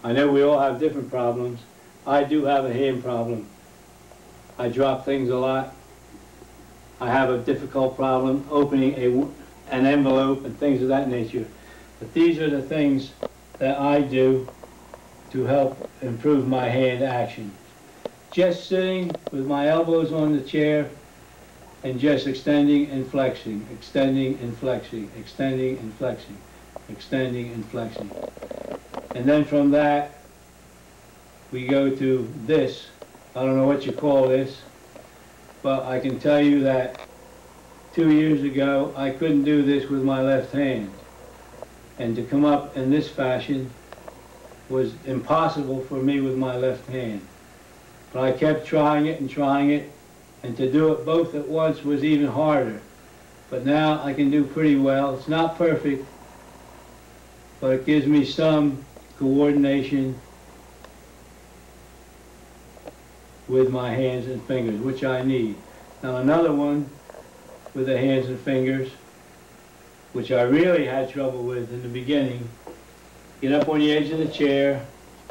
I know we all have different problems. I do have a hand problem. I drop things a lot. I have a difficult problem opening an envelope and things of that nature. But these are the things that I do to help improve my hand action. Just sitting with my elbows on the chair and just extending and flexing, extending and flexing, extending and flexing, extending and flexing. And then from that, we go to this. I don't know what you call this, but I can tell you that 2 years ago, I couldn't do this with my left hand. And to come up in this fashion was impossible for me with my left hand. But I kept trying it, and to do it both at once was even harder. But now I can do pretty well. It's not perfect, but it gives me some coordination with my hands and fingers, which I need. Now another one with the hands and fingers, which I really had trouble with in the beginning. Get up on the edge of the chair,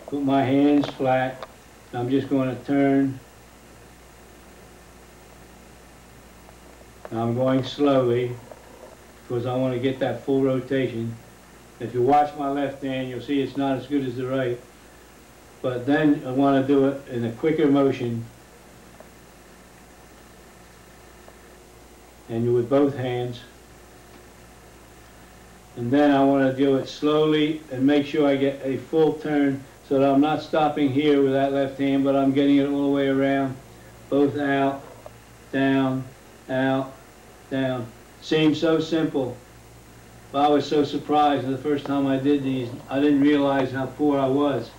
put my hands flat, and I'm just going to turn. I'm going slowly because I want to get that full rotation. If you watch my left hand, you'll see it's not as good as the right. But then I want to do it in a quicker motion and with both hands. And then I want to do it slowly and make sure I get a full turn so that I'm not stopping here with that left hand, but I'm getting it all the way around. Both out, down, out, down. Seems so simple. But I was so surprised the first time I did these. I didn't realize how poor I was.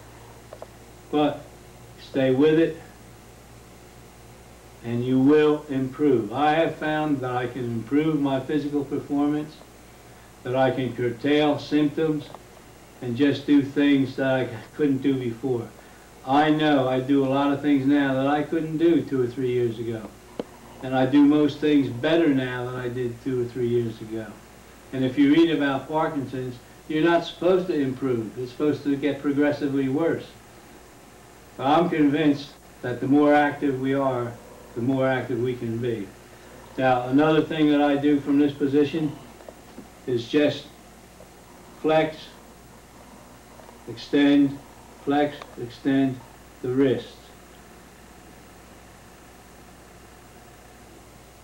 But stay with it and you will improve. I have found that I can improve my physical performance, that I can curtail symptoms and just do things that I couldn't do before. I know I do a lot of things now that I couldn't do 2 or 3 years ago. And I do most things better now than I did 2 or 3 years ago. And if you read about Parkinson's, you're not supposed to improve. It's supposed to get progressively worse. But I'm convinced that the more active we are, the more active we can be. Now, another thing that I do from this position is just flex, extend the wrist.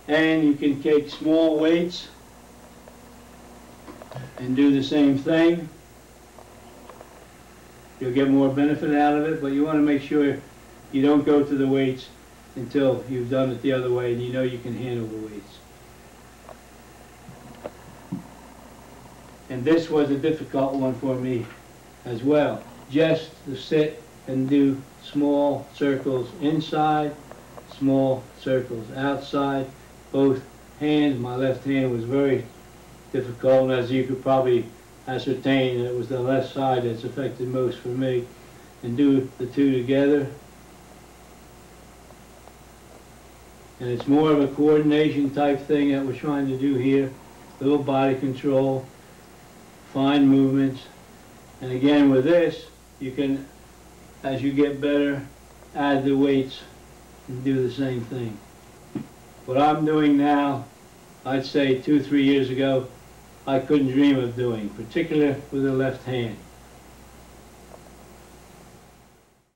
And you can take small weights and do the same thing. You'll get more benefit out of it, but you want to make sure you don't go to the weights until you've done it the other way and you know you can handle the weights. And this was a difficult one for me as well. Just to sit and do small circles inside, small circles outside. Both hands, my left hand was very difficult, as you could probably ascertain. It was the left side that's affected most for me. And do the two together. And it's more of a coordination type thing that we're trying to do here. Little body control, fine movements. And again with this, you can, as you get better, add the weights and do the same thing. What I'm doing now, I'd say 2 or 3 years ago, I couldn't dream of doing, particularly with the left hand.